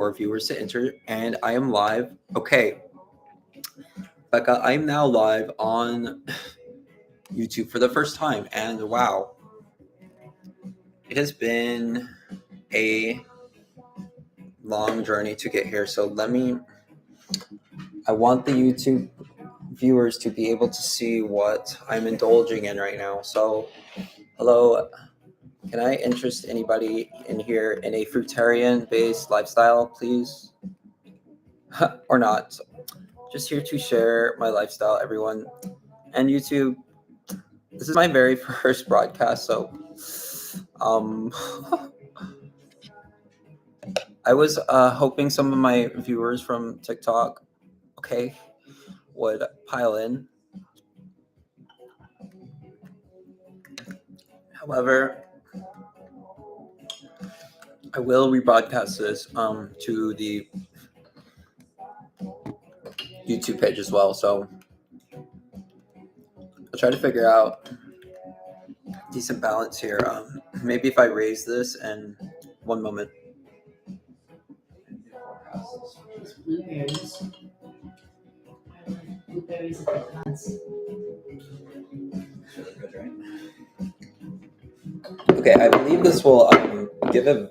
for viewers to enter, and I am live. Okay, Becca, I'm now live on YouTube for the first time, and wow, it has been a long journey to get here. So I want the YouTube viewers to be able to see what I'm indulging in right now. So, hello, can I interest anybody in here in a fruitarian based lifestyle, please? Or not? Just here to share my lifestyle, everyone. And YouTube, this is my very first broadcast, so um, I was hoping some of my viewers from TikTok, okay, would pile in. However, I will rebroadcast this to the YouTube page as well. So I'll try to figure out decent balance here. Maybe if I raise this in one moment. Blueberries. Blueberries at the plants. Okay, I believe this will give a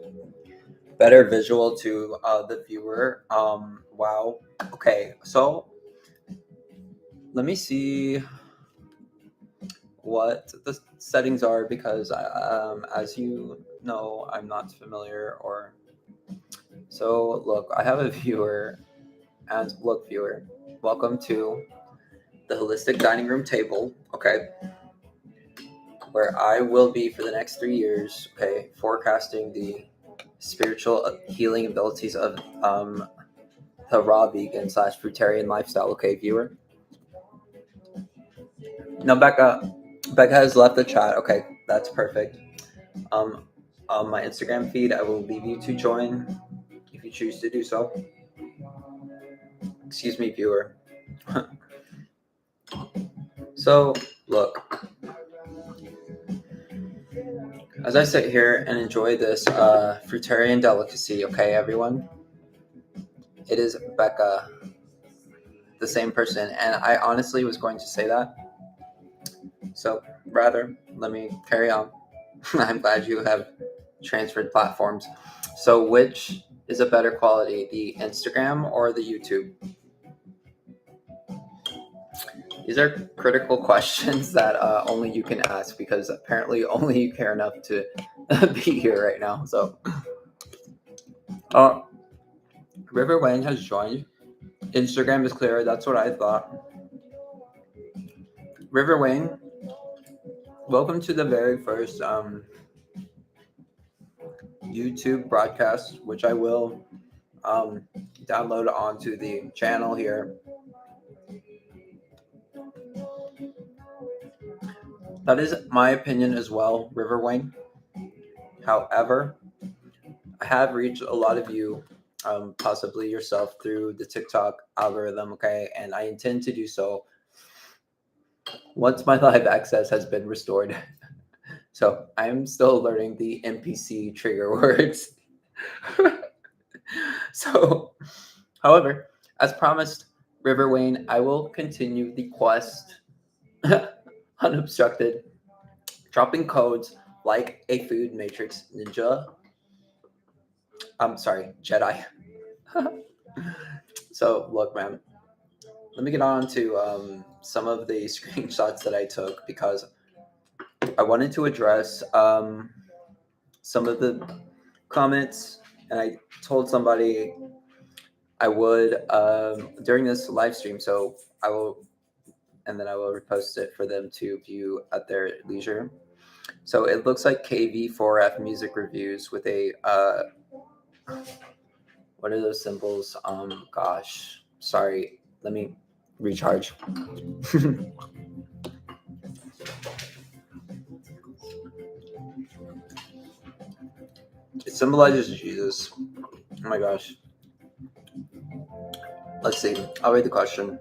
better visual to the viewer. Wow. Okay, so let me see what the settings are because as you know, I'm not familiar. Or so look, I have a viewer, and look, viewer, welcome to the holistic dining room table. Okay, where I will be for the next 3 years. Okay, forecasting the spiritual healing abilities of the raw vegan / fruitarian lifestyle. Okay, viewer. No, Becca has left the chat. Okay, that's perfect. On my Instagram feed, I will leave you to join if you choose to do so. Excuse me, viewer. So, look, as I sit here and enjoy this fruitarian delicacy, okay, everyone, it is Becca, the same person, and I honestly was going to say that. So, rather, let me carry on. I'm glad you have transferred platforms. So, which is a better quality, the Instagram or the YouTube? These are critical questions that only you can ask, because apparently only you care enough to be here right now. So, River Wayne has joined. Instagram is clear. That's what I thought. River Wayne, welcome to the very first YouTube broadcast, which I will download onto the channel here. That is my opinion as well, River Wayne. However, I have reached a lot of you, possibly yourself, through the TikTok algorithm, okay? And I intend to do so once my live access has been restored. So I'm still learning the NPC trigger words. So, however, as promised, River Wayne, I will continue the quest unobstructed, dropping codes like a food matrix ninja. I'm sorry, Jedi. So, look, man, let me get on to some of the screenshots that I took, because I wanted to address some of the comments, and I told somebody I would during this live stream. So I will, and then I will repost it for them to view at their leisure. So it looks like KV4F music reviews with a what are those symbols? Gosh, sorry. Let me recharge. It symbolizes Jesus. Oh my gosh. Let's see. I'll read the question.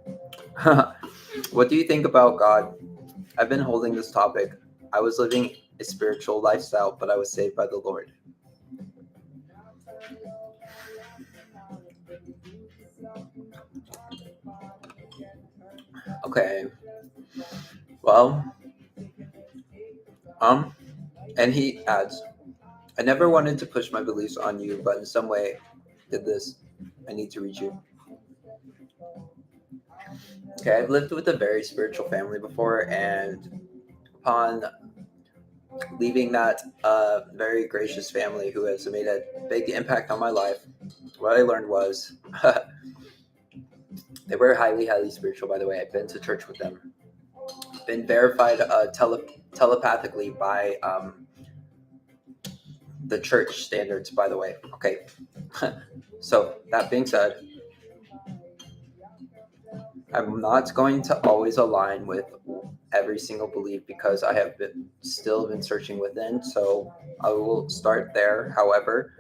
What do you think about God? I've been holding this topic. I was living a spiritual lifestyle, but I was saved by the Lord. Okay. Well, and he adds, I never wanted to push my beliefs on you, but in some way did this. I need to reach you. Okay, I've lived with a very spiritual family before, and upon leaving that very gracious family who has made a big impact on my life, what I learned was they were highly, highly spiritual, by the way. I've been to church with them, been verified telepathically by the church standards, by the way. Okay. So, that being said, I'm not going to always align with every single belief because I have still been searching within. So, I will start there. However,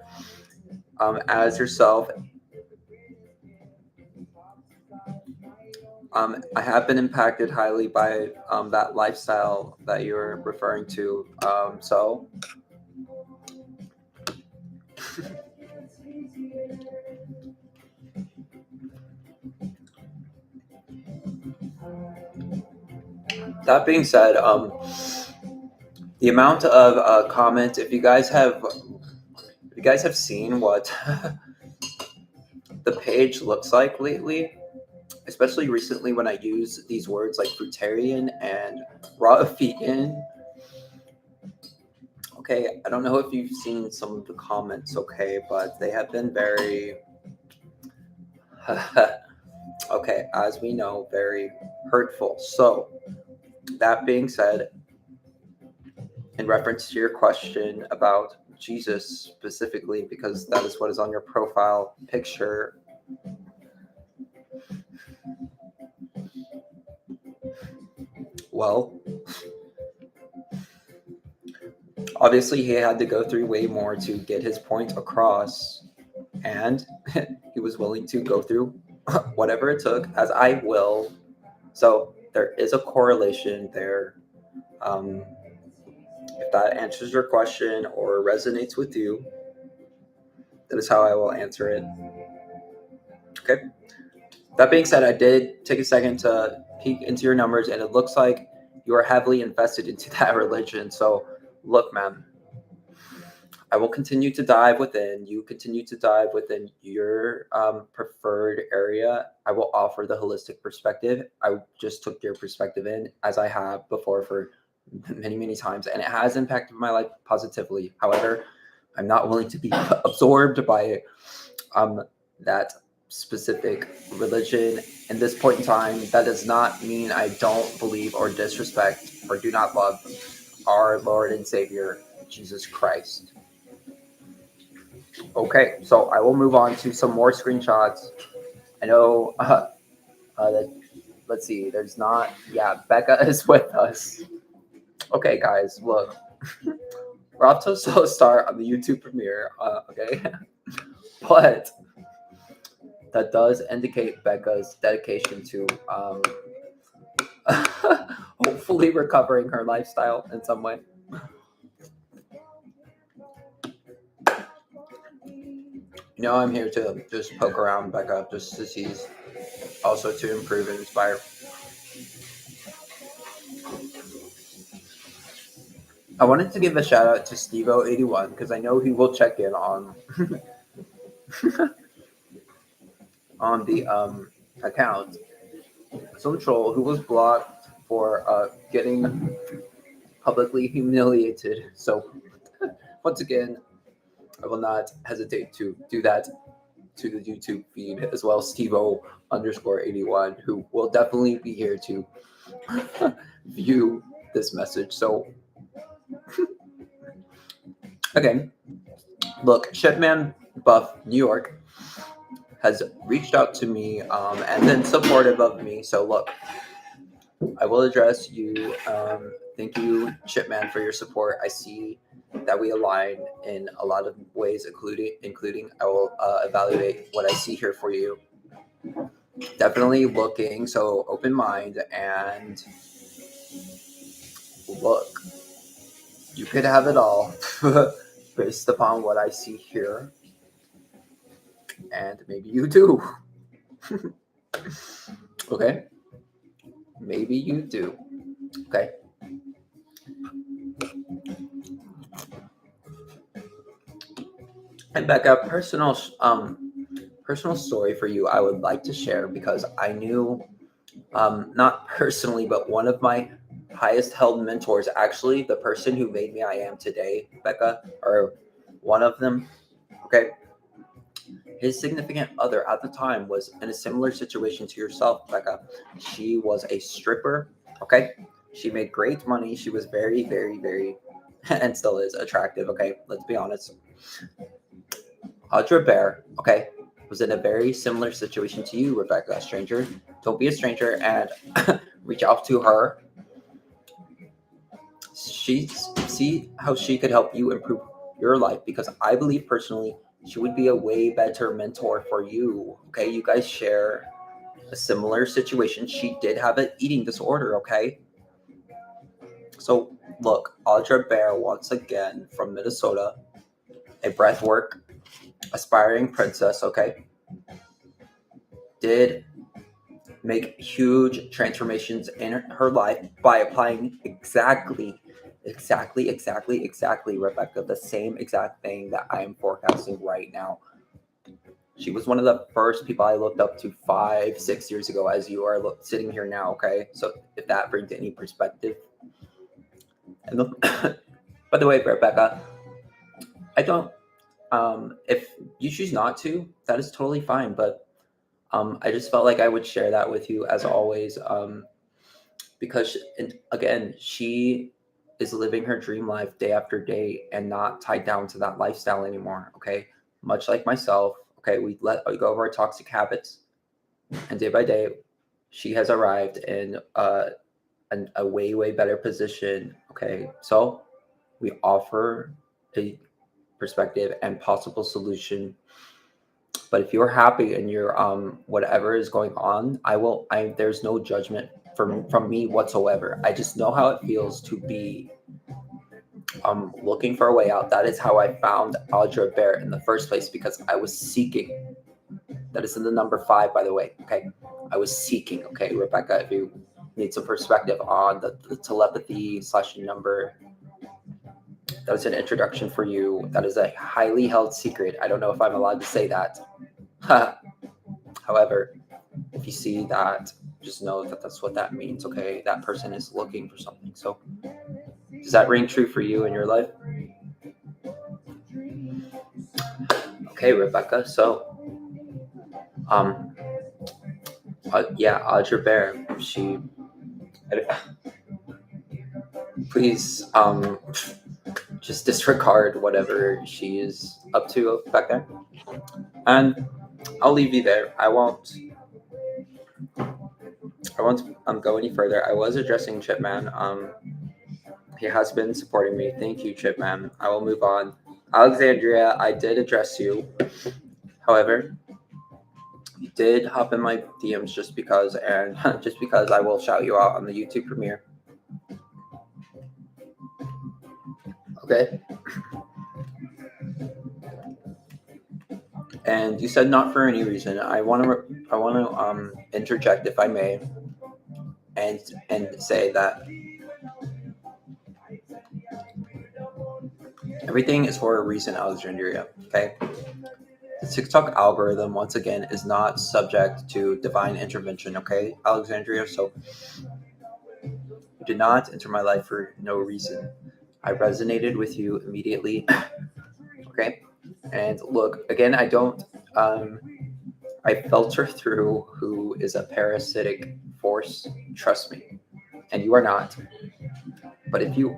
as yourself, I have been impacted highly by that lifestyle that you're referring to. So, that being said, the amount of comments, if you guys have seen what the page looks like lately, especially recently when I use these words like fruitarian and raw vegan. Okay, I don't know if you've seen some of the comments, okay, but they have been very, okay, as we know, very hurtful. So, that being said, in reference to your question about Jesus specifically, because that is what is on your profile picture, well, obviously he had to go through way more to get his point across, and he was willing to go through whatever it took, as I will. So there is a correlation there. Um, if that answers your question or resonates with you, that is how I will answer it. Okay. That being said, I did take a second to peek into your numbers, and it looks like you are heavily invested into that religion. So, look, man, I will continue to dive within. You continue to dive within your preferred area. I will offer the holistic perspective. I just took your perspective in, as I have before for many, many times, and it has impacted my life positively. However, I'm not willing to be absorbed by that specific religion in this point in time. That does not mean I don't believe or disrespect or do not love our Lord and Savior, Jesus Christ. Okay, so I will move on to some more screenshots. I know that, let's see, there's not, yeah, Becca is with us. Okay, guys, look, we're off to a slow start on the YouTube premiere, okay? But that does indicate Becca's dedication to hopefully recovering her lifestyle in some way. You know, I'm here to just poke around Becca, just to tease, also to improve and inspire. I wanted to give a shout out to Stevo81 because I know he will check in on on the account. Some troll who was blocked for getting publicly humiliated. So once again, I will not hesitate to do that to the YouTube feed as well, Stevo_81, who will definitely be here to view this message. So, again, look, Shipman Buff New York has reached out to me and been supportive of me. So, look, I will address you. Thank you, Shipman, for your support. I see that we align in a lot of ways, including I will evaluate what I see here for you. Definitely looking, so open mind, and look, you could have it all based upon what I see here, and maybe you do. Okay, Maybe you do. Okay. And Becca, personal story for you I would like to share because I knew, not personally, but one of my highest held mentors, actually the person who made me I am today, Becca, or one of them. Okay. His significant other at the time was in a similar situation to yourself, Becca. She was a stripper. Okay. She made great money. She was very, very, very, and still is attractive. Okay. Let's be honest. Audra Bear, okay, was in a very similar situation to you, Rebecca, a stranger. Don't be a stranger and reach out to her. See how she could help you improve your life, because I believe personally she would be a way better mentor for you. Okay, you guys share a similar situation. She did have an eating disorder. Okay, so look, Audra Bear, once again from Minnesota, a breathwork aspiring princess. Okay, did make huge transformations in her life by applying exactly, Rebecca, the same exact thing that I am forecasting right now. She was one of the first people I looked up to 5, 6 years ago, as you are sitting here now. Okay, so if that brings any perspective. And look, by the way, Rebecca, I don't. If you choose not to, that is totally fine. But I just felt like I would share that with you as always. Because and again, she is living her dream life day after day and not tied down to that lifestyle anymore. Okay, much like myself. Okay, we let go of our toxic habits, and day by day, she has arrived in a way better position. Okay, so we offer a perspective and possible solution. But if you're happy and you're whatever is going on, I there's no judgment from me whatsoever. I just know how it feels to be looking for a way out. That is how I found Audra Bear in the first place, because I was seeking. That is in the number 5, by the way. Okay, I was seeking. Okay, Rebecca, if you need some perspective on the telepathy slash number, that is an introduction for you. That is a highly held secret. I don't know if I'm allowed to say that. However, if you see that, just know that that's what that means. Okay, that person is looking for something. So does that ring true for you in your life? Okay, Rebecca. So um yeah, Audra Bear, she please just disregard whatever she is up to back there, and I'll leave you there. I won't go any further. I was addressing Chipman. He has been supporting me. Thank you, Chipman. I will move on. Alexandria, I did address you. However, you did hop in my DMs just because, and just because I will shout you out on the YouTube premiere. Okay. And you said not for any reason. I want to interject, if I may, and say that everything is for a reason, Alexandria. Okay. The TikTok algorithm, once again, is not subject to divine intervention. Okay, Alexandria. So you did not enter my life for no reason. I resonated with you immediately. Okay. And look, again, I don't. I filter through who is a parasitic force. Trust me, and you are not. But if you,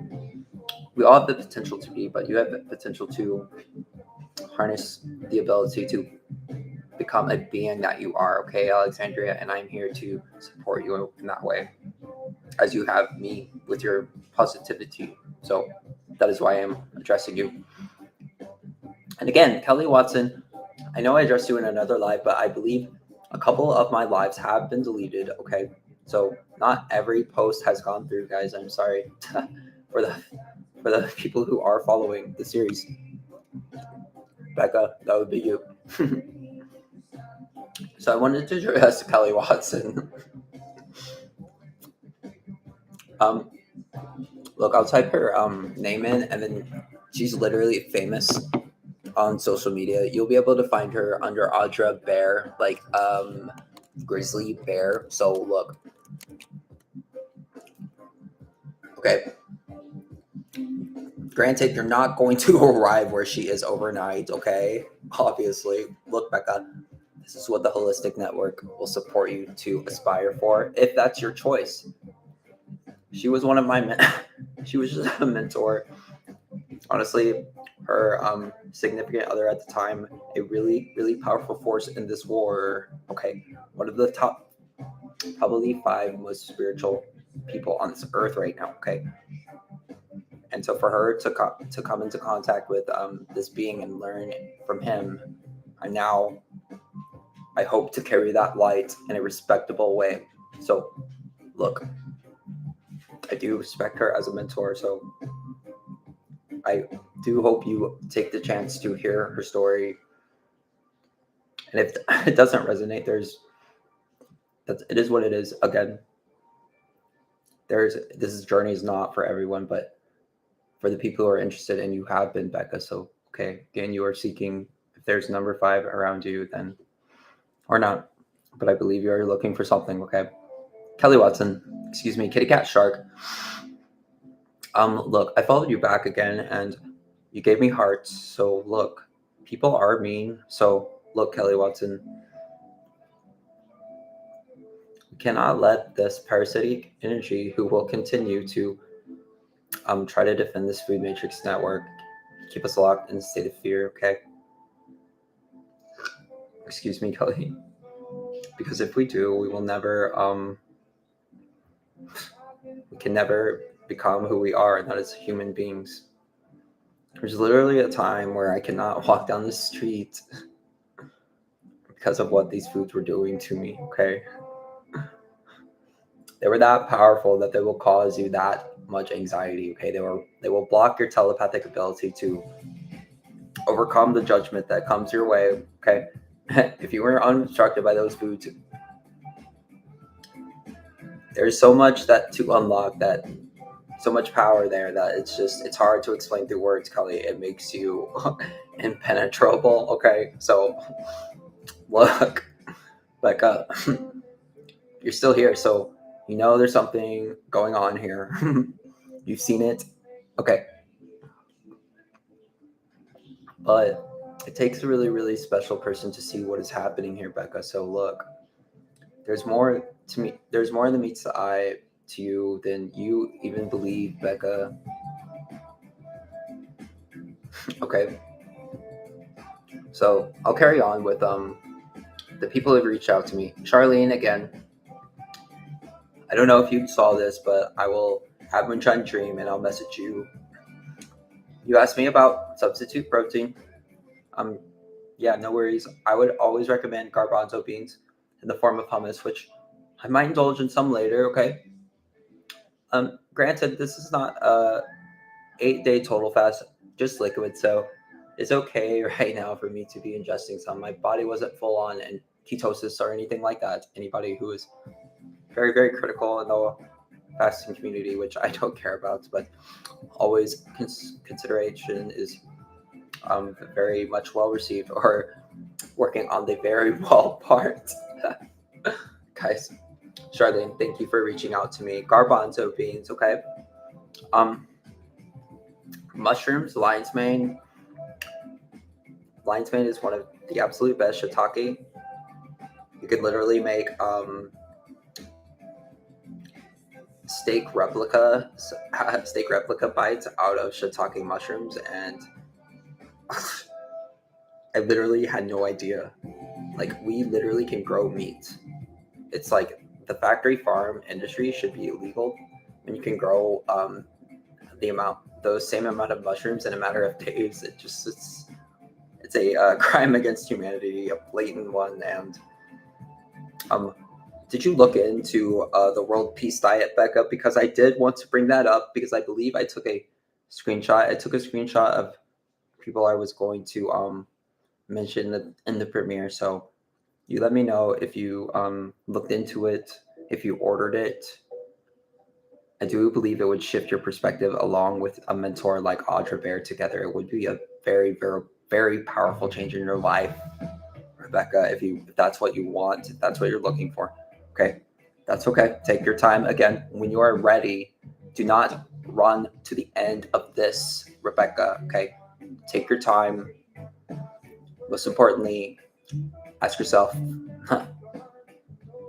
we all have the potential to be, but you have the potential to harness the ability to become a being that you are. Okay, Alexandria, and I'm here to support you in that way, as you have me with your positivity. So that is why I'm addressing you. And again, Kelly Watson, I know I addressed you in another live, but I believe a couple of my lives have been deleted. Okay, so not every post has gone through, guys. I'm sorry for the people who are following the series. Becca, that would be you. So I wanted to address Kelly Watson. Um, Look, I'll type her name in, and then she's literally famous on social media. You'll be able to find her under Audra Bear, like Grizzly Bear. So look, okay. Granted, you're not going to arrive where she is overnight. Okay, obviously, look back on. This is what the Holistic Network will support you to aspire for, if that's your choice. She was one of my she was just a mentor. Honestly, her significant other at the time, a really, really powerful force in this war. Okay, one of the top, probably five most spiritual people on this earth right now. Okay, and so for her to come into contact with this being and learn from him, I hope to carry that light in a respectable way. So, look, I do respect her as a mentor. So I do hope you take the chance to hear her story. And if it doesn't resonate, it is what it is. Again, this journey is not for everyone, but for the people who are interested, and you have been, Becca. So okay, again, you are seeking. If there's number 5 around you, then or not, but I believe you are looking for something. Okay, Kelly Watson, excuse me, Kitty Cat Shark. Look, I followed you back again, and you gave me hearts. So look, people are mean. So look, Kelly Watson, we cannot let this parasitic energy, who will continue to try to defend this food matrix network, keep us locked in a state of fear. Okay, excuse me, Kelly, because if we do, we will never we can never become who we are, and that is human beings. There's literally a time where I cannot walk down the street because of what these foods were doing to me. Okay, they were that powerful that they will cause you that much anxiety. Okay, they will block your telepathic ability to overcome the judgment that comes your way. Okay, if you were unobstructed by those foods, there's so much that to unlock, that so much power there, that it's hard to explain through words, Kelly. It makes you impenetrable. Okay, so look, Becca, you're still here, so you know there's something going on here. You've seen it. Okay, but it takes a really, really special person to see what is happening here, Becca. So look, there's more to me. There's more than meets the eye to you than you even believe, Becca. Okay, so I'll carry on with the people who've reached out to me. Charlene, again, I don't know if you saw this, but I will have Moonshine Dream and I'll message you. You asked me about substitute protein. Um, yeah, no worries. I would always recommend garbanzo beans in the form of hummus, which I might indulge in some later. Okay. Granted, this is not a 8-day total fast, just liquid, so it's okay right now for me to be ingesting some. My body wasn't full on and ketosis or anything like that. Anybody who is very, very critical in the fasting community, which I don't care about, but always consideration is very much well received, or working on the very well part. Guys, Charlene, thank you for reaching out to me. Garbanzo beans, okay? Um, Mushrooms, lion's mane. Lion's mane is one of the absolute best shiitake. You could literally make steak replica bites out of shiitake mushrooms, and I literally had no idea. Like, we literally can grow meat. It's like the factory farm industry should be illegal when you can grow those same amount of mushrooms in a matter of days. It's a crime against humanity, a blatant one. And did you look into the World Peace Diet, Becca? Because I did want to bring that up, because I believe I took a screenshot. I took a screenshot of people I was going to mention in the premiere. So you let me know if you looked into it, if you ordered it, I do believe it would shift your perspective along with a mentor like Audra Bear together. It would be a very, very, very powerful change in your life, Rebecca, if that's what you want, if that's what you're looking for. Okay. That's okay. Take your time. Again, when you are ready, do not run to the end of this, Rebecca. Okay. Take your time. Most importantly, ask yourself,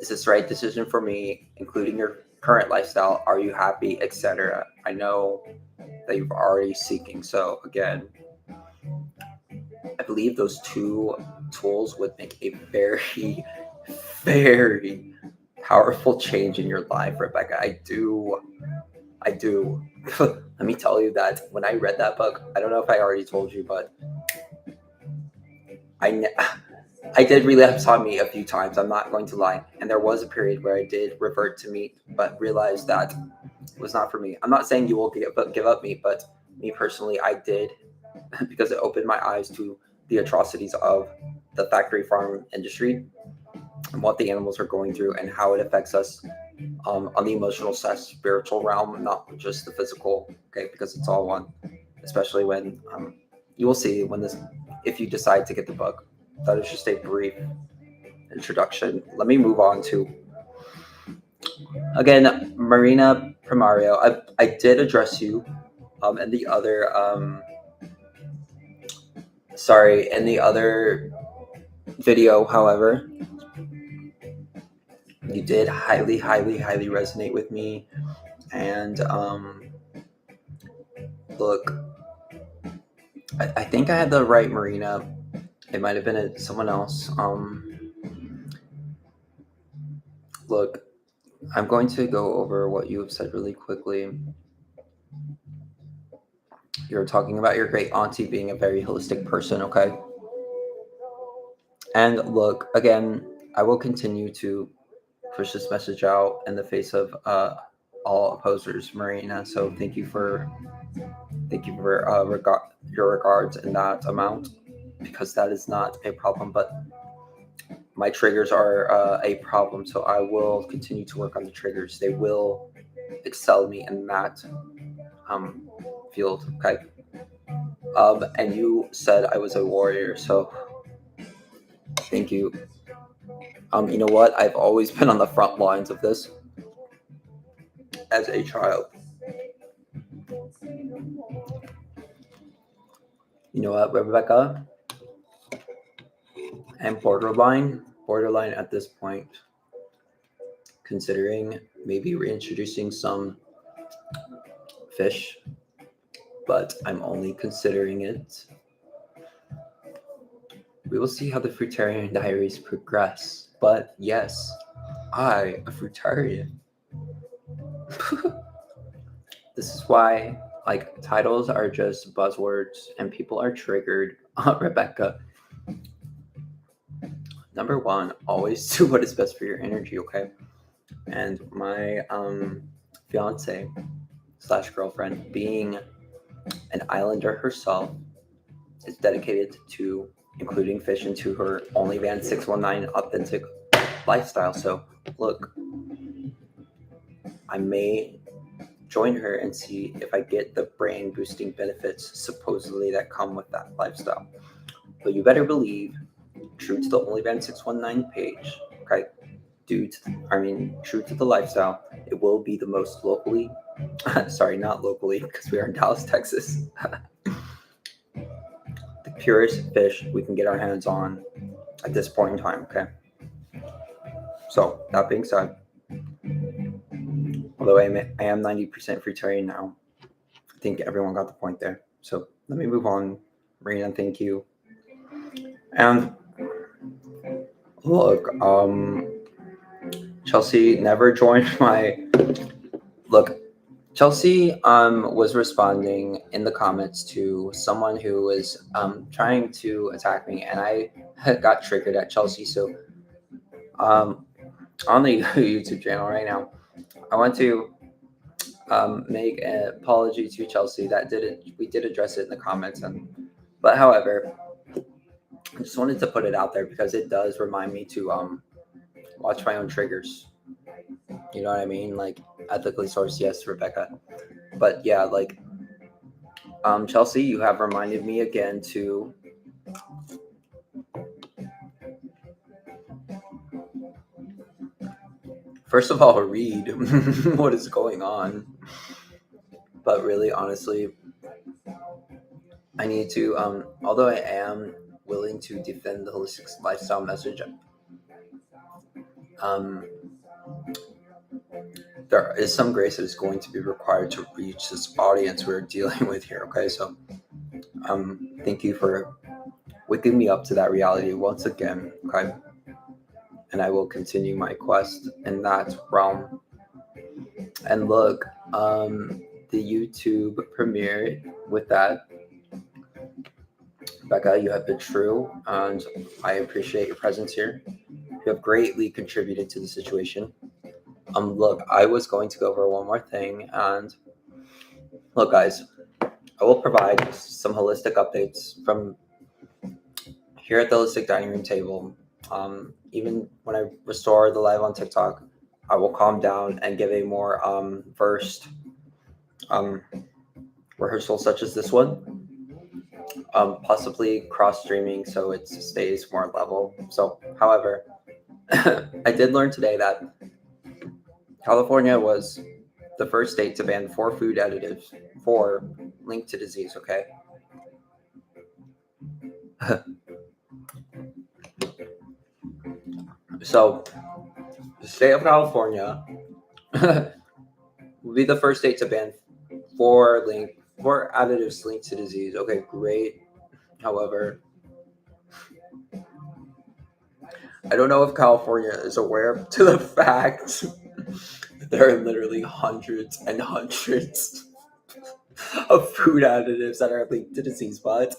is this the right decision for me, including your current lifestyle? Are you happy, etc.? I know that you've already seeking. So again, I believe those two tools would make a very, very powerful change in your life, Rebecca. I do. Let me tell you that when I read that book, I don't know if I already told you, but I I did relapse on me a few times. I'm not going to lie, and there was a period where I did revert to meat, but realized that it was not for me. I'm not saying you will give up meat, but me personally, I did because it opened my eyes to the atrocities of the factory farm industry and what the animals are going through and how it affects us on the emotional, spiritual realm, not just the physical. Okay, because it's all one. Especially when you will see when this, if you decide to get the book. That is just a brief introduction. Let me move on to again Marina Primario. I did address you in the other in the other video. However, you did highly, highly, highly resonate with me. And look, I think I had the right Marina. It might have been someone else. Look, I'm going to go over what you have said really quickly. You're talking about your great auntie being a very holistic person, okay? And look, again, I will continue to push this message out in the face of all opposers, Marina. So thank you for your regards in that amount, because that is not a problem. But my triggers are a problem, so I will continue to work on the triggers. They will excel me in that field. Okay. And you said I was a warrior, so thank you. You know what? I've always been on the front lines of this as a child. You know what, Rebecca? I'm borderline at this point, considering maybe reintroducing some fish, but I'm only considering it. We will see how the Fruitarian diaries progress. But yes, a Fruitarian. This is why, like, titles are just buzzwords and people are triggered. Rebecca, number one, always do what is best for your energy, okay? And my fiance slash girlfriend, being an islander herself, is dedicated to including fish into her OnlyFans 619 authentic lifestyle. So look, I may join her and see if I get the brain boosting benefits supposedly that come with that lifestyle. But you better believe, true to the OnlyFans 619 page, okay, true to the lifestyle, it will be the most locally, sorry, not locally, because we are in Dallas, Texas, the purest fish we can get our hands on at this point in time, okay? So, that being said, although I am 90% fruitarian now, I think everyone got the point there. So, let me move on. Marina, thank you. And look, Chelsea never joined my look. Chelsea was responding in the comments to someone who was trying to attack me, and I got triggered at Chelsea. So on the YouTube channel right now, I want to make an apology to Chelsea. We did address it in the comments, but however, I just wanted to put it out there because it does remind me to watch my own triggers. You know what I mean? Like, ethically sourced, yes, Rebecca. But yeah, like Chelsea, you have reminded me again to first of all read what is going on. But really, honestly, I need to although I am willing to defend the holistic lifestyle message, um there is some grace that is going to be required to reach this audience we're dealing with here. Okay, so thank you for waking me up to that reality once again. Okay, and I will continue my quest in that realm. And look, the YouTube premiere with that, Becca, you have been true, and I appreciate your presence here. You have greatly contributed to the situation. Look, I was going to go over one more thing, and look, guys, I will provide some holistic updates from here at the Holistic Dining Room table. Even when I restore the live on TikTok, I will calm down and give a more versed rehearsal such as this one, possibly cross streaming so it stays more level. So, however, I did learn today that California was the first state to ban 4 food additives for linked to disease. Okay. So, the state of California will be the first state to ban 4 additives linked to disease. Okay, great. However, I don't know if California is aware to the fact that there are literally hundreds and hundreds of food additives that are linked to disease, but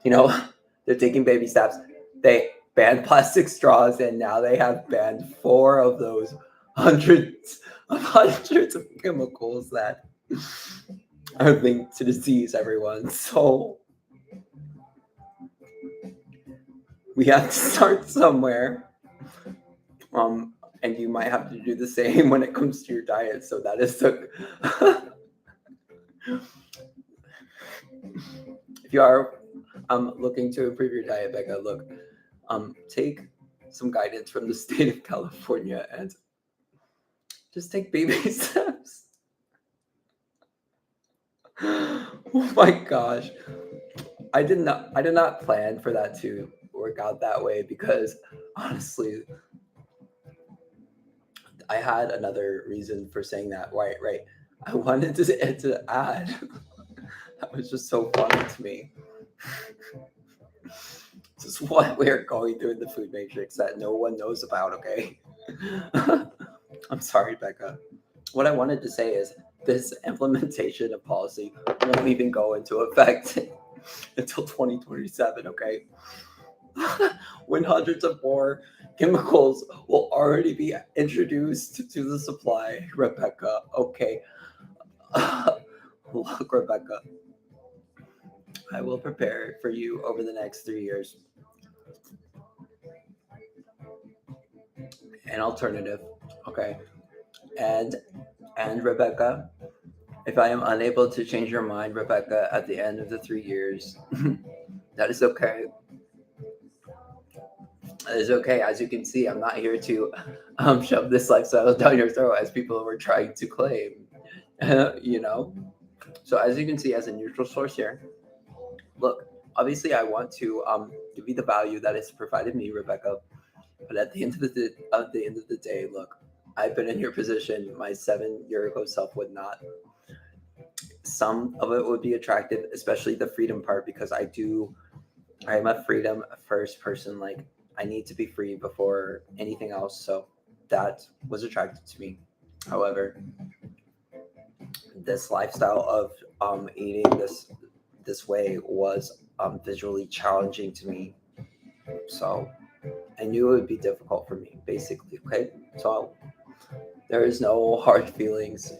they're taking baby steps. They banned plastic straws, and now they have banned 4 of those hundreds of chemicals that are linked to disease, everyone. So we have to start somewhere. And you might have to do the same when it comes to your diet. So that is the if you are looking to improve your diet, Becca, look, take some guidance from the state of California and just take baby steps. Oh my gosh. I did not plan for that to work out that way because honestly, I had another reason for saying that. Right. I wanted to add. That was just so funny to me. This is what we're going through in the food matrix that no one knows about, okay? I'm sorry, Becca. What I wanted to say is this implementation of policy won't even go into effect until 2027, okay? When hundreds of more chemicals will already be introduced to the supply, Rebecca, okay? Look, Rebecca, I will prepare for you over the next 3 years. An alternative, okay? And Rebecca, if I am unable to change your mind, Rebecca, at the end of the 3 years, that is okay. That is okay. As you can see, I'm not here to shove this lifestyle down your throat as people were trying to claim. So as you can see, as a neutral source here, look, obviously I want to give you the value that it's provided me, Rebecca. But at the end of the day, look, I've been in your position. My 7-year-ago self would not. Some of it would be attractive, especially the freedom part, because I'm a freedom first person. Like, I need to be free before anything else. So that was attractive to me. However, this lifestyle of eating this way was visually challenging to me. So I knew it would be difficult for me, basically. Okay, so there is no hard feelings.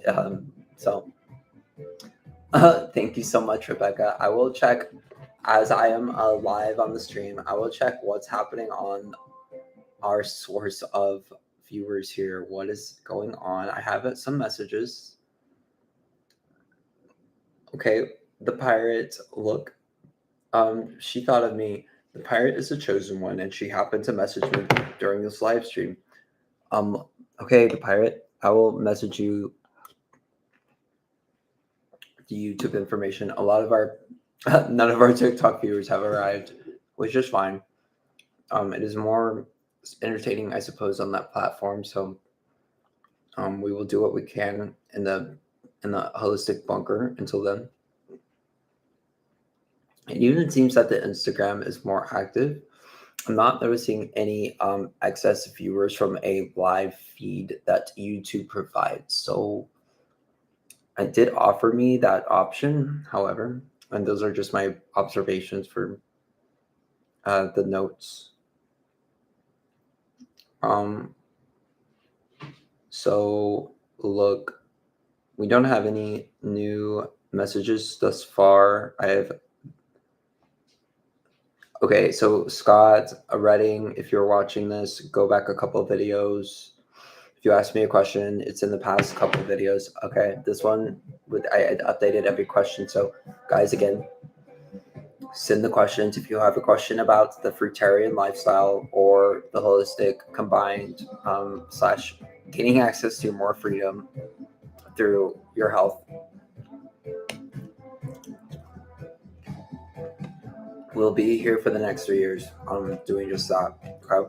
Thank you so much, Rebecca. I will check as I am live on the stream. I will check what's happening on our source of viewers here. What is going on? I have some messages. Okay, the pirate, look, she thought of me. The pirate is the chosen one, and she happened to message me during this live stream. Okay, the pirate, I will message you the YouTube information. A lot of our, none of our TikTok viewers have arrived, which is fine. It is more entertaining, I suppose, on that platform. So, we will do what we can in the holistic bunker until then. It even seems that the Instagram is more active. I'm not noticing any excess viewers from a live feed that YouTube provides. So it did offer me that option, however, and those are just my observations for the notes. So look, we don't have any new messages thus far. Okay, so Scott Redding, if you're watching this, go back a couple of videos. If you ask me a question, it's in the past couple of videos. Okay, this one, I had updated every question. So guys, again, send the questions if you have a question about the fruitarian lifestyle or the holistic combined / gaining access to more freedom through your health. We'll be here for the next 3 years. Doing just that. Okay.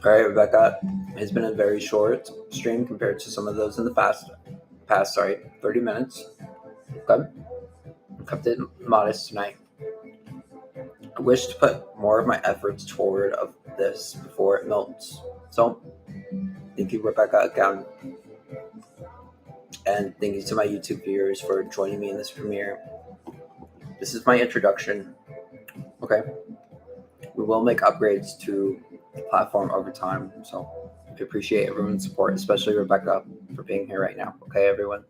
All right, Rebecca. It's been a very short stream compared to some of those in the past 30 minutes. Okay. Kept it modest tonight. I wish to put more of my efforts toward of this before it melts. So, thank you, Rebecca, again. And thank you to my YouTube viewers for joining me in this premiere. This is my introduction. Okay. We will make upgrades to the platform over time. So I appreciate everyone's support, especially Rebecca for being here right now. Okay, everyone.